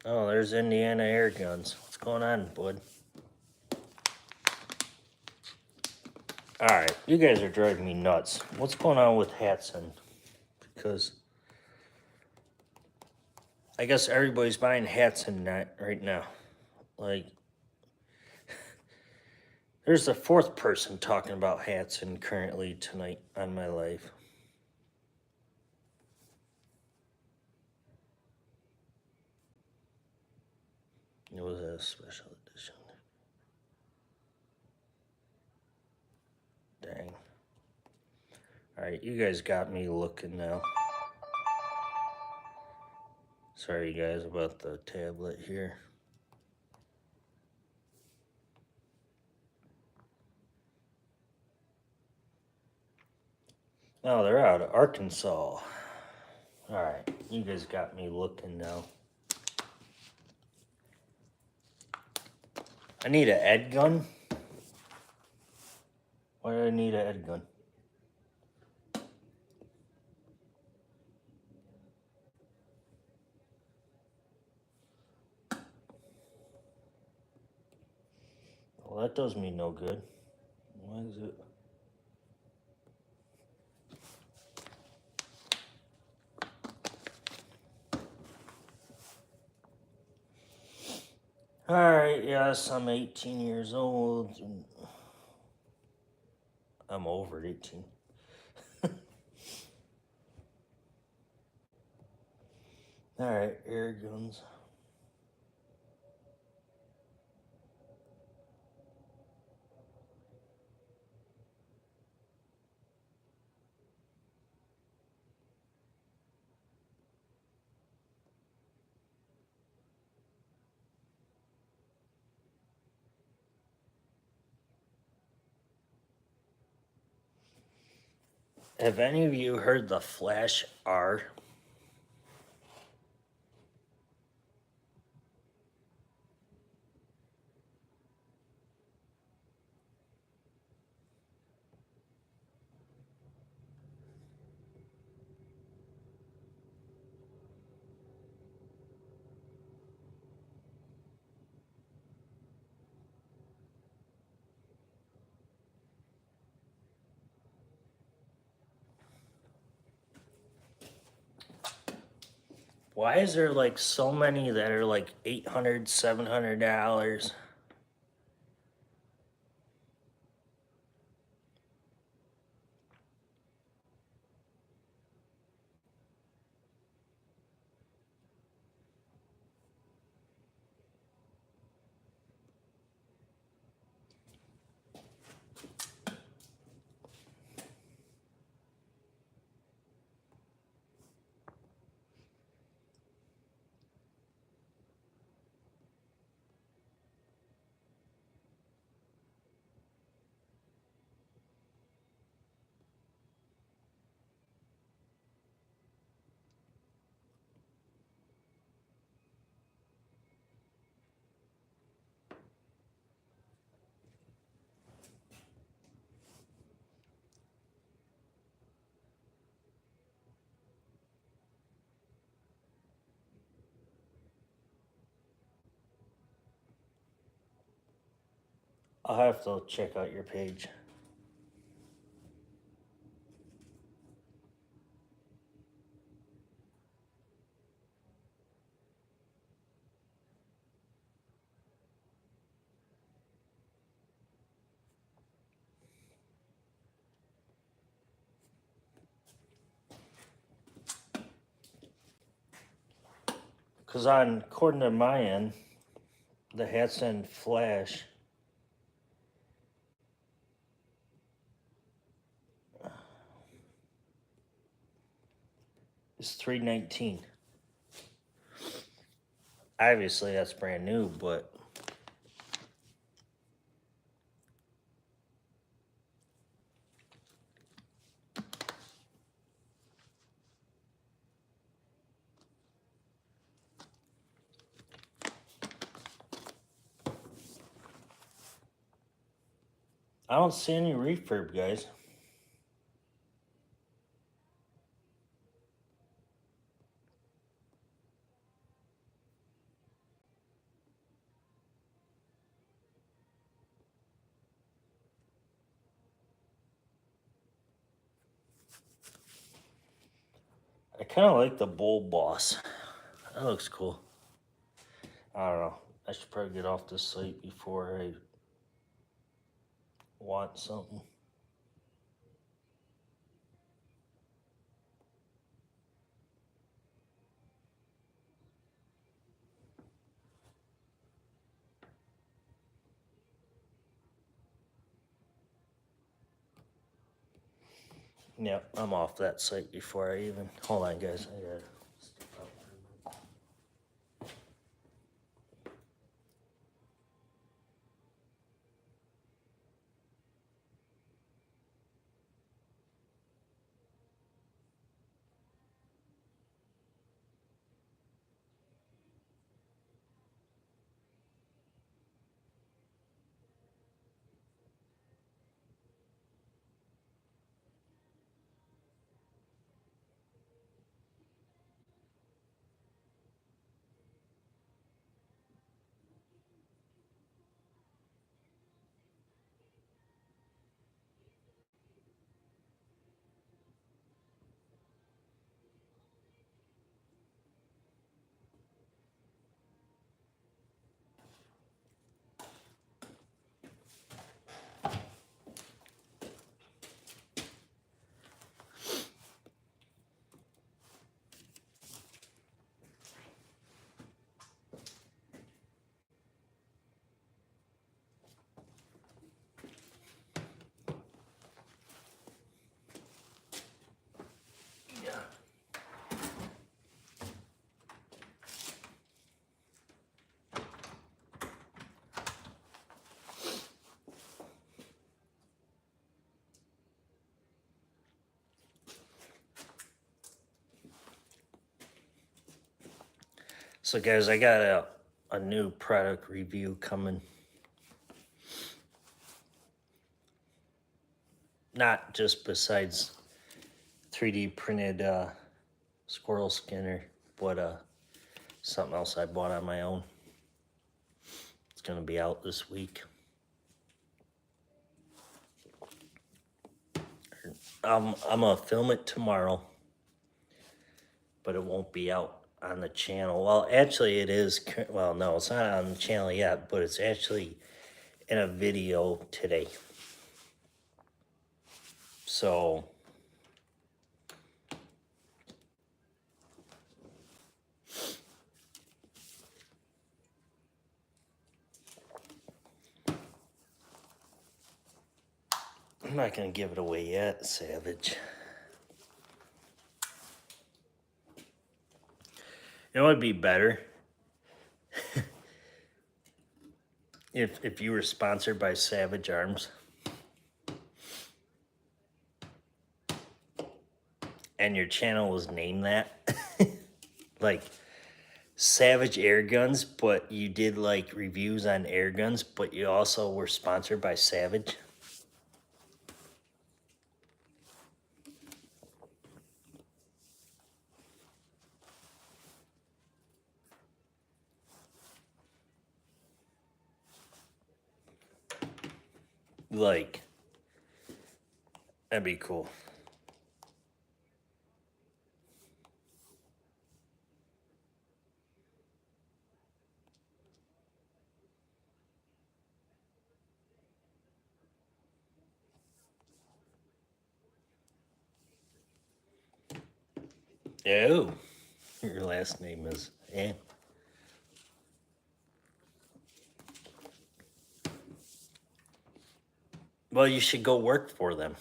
Oh, there's Indiana air guns. What's going on, bud? All right, you guys are driving me nuts. What's going on with Hatson? Because I guess everybody's buying Hatson right now. Like, there's the fourth person talking about Hatson currently tonight on my life. It was a special edition. Dang. All right, you guys got me looking now. Sorry, guys, about the tablet here. Oh, they're out of Arkansas. All right, you guys got me looking now. I need an Ed gun. Why do I need an Ed gun? Well, that does me no good. Why is it? All right, yes, I'm 18 years old. I'm over 18. All right, air guns. Have any of you heard the Flash R? Why is there like so many that are like $800, $700? I'll have to check out your page. Because according to my end, the Hatson Flash is $319. Obviously, that's brand new, but I don't see any refurb, guys. I kind of like the Bull Boss. That looks cool. I don't know. I should probably get off this site before I want something. Yep, I'm off that site before I even. Hold on, guys. I gotta step out. Yeah. So, guys, I got a new product review coming. Not just besides 3D printed squirrel skinner, but something else I bought on my own. It's gonna be out this week. I'm gonna film it tomorrow, but it won't be out on the channel. Well, actually, it is. Well, no, it's not on the channel yet, but it's actually in a video today. So I'm not gonna give it away yet, Savage. You know what would be better? if you were sponsored by Savage Arms and your channel was named that. Like Savage Air Guns, but you did like reviews on air guns, but you also were sponsored by Savage. Like, that'd be cool. Oh, your last name is Well, you should go work for them.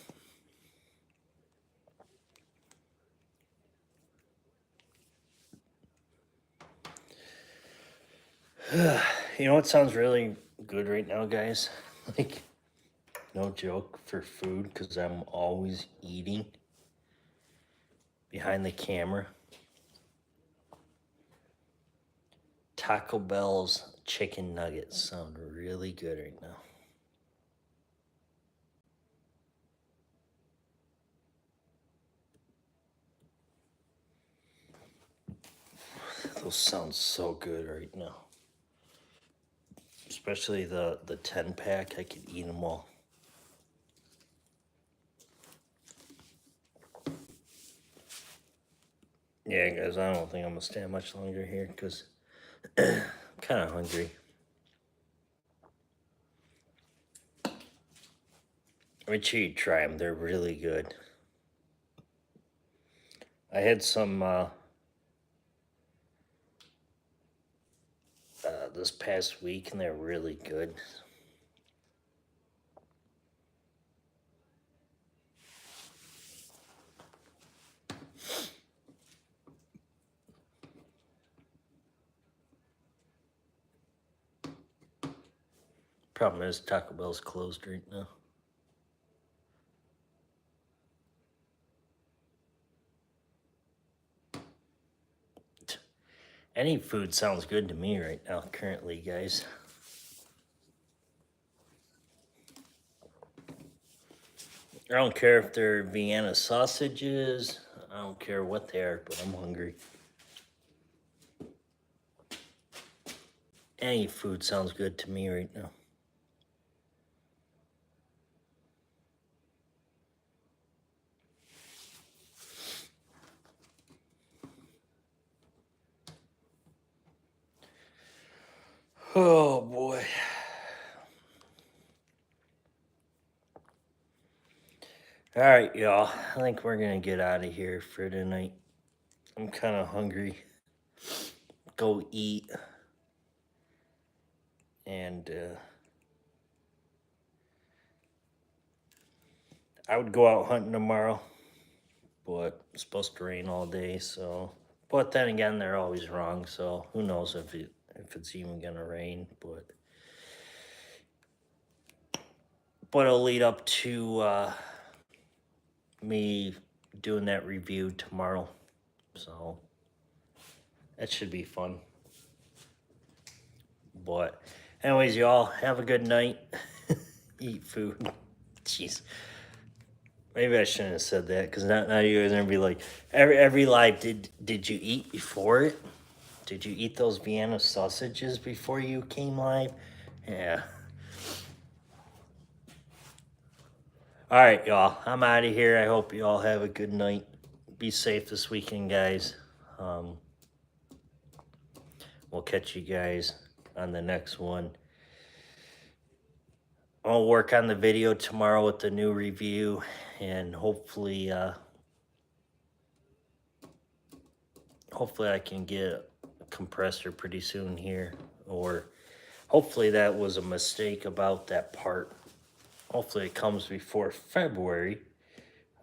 You know what sounds really good right now, guys? Like, no joke, for food, because I'm always eating behind the camera. Taco Bell's chicken nuggets sound really good right now. Those sound so good right now. Especially the 10-pack, I could eat them all. Yeah, guys, I don't think I'm gonna stand much longer here because I'm kind of hungry. Make sure you try them; they're really good. I had some this past week, and they're really good. Problem is, Taco Bell's closed right now. Any food sounds good to me right now, currently, guys. I don't care if they're Vienna sausages. I don't care what they are, but I'm hungry. Any food sounds good to me right now. Oh boy. All right, y'all. I think we're gonna get out of here for tonight. I'm kind of hungry. Go eat. And I would go out hunting tomorrow, but it's supposed to rain all day, so. But then again, they're always wrong, so who knows if it's even gonna rain, but it'll lead up to me doing that review tomorrow, so that should be fun. But anyways, y'all, have a good night. Eat food. Jeez. Maybe I shouldn't have said that, because now you guys are gonna be like, every live, did you eat before it? Did you eat those Vienna sausages before you came live? Yeah. All right, y'all. I'm out of here. I hope you all have a good night. Be safe this weekend, guys. We'll catch you guys on the next one. I'll work on the video tomorrow with the new review, and hopefully I can get a compressor pretty soon here, or hopefully that was a mistake about that part. Hopefully it comes before February.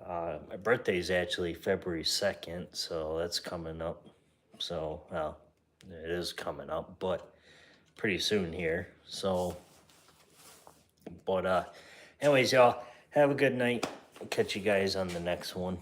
My birthday is actually February 2nd, so that's coming up. So, well, it is coming up, but pretty soon here. So, but anyways, y'all, have a good night. I'll catch you guys on the next one.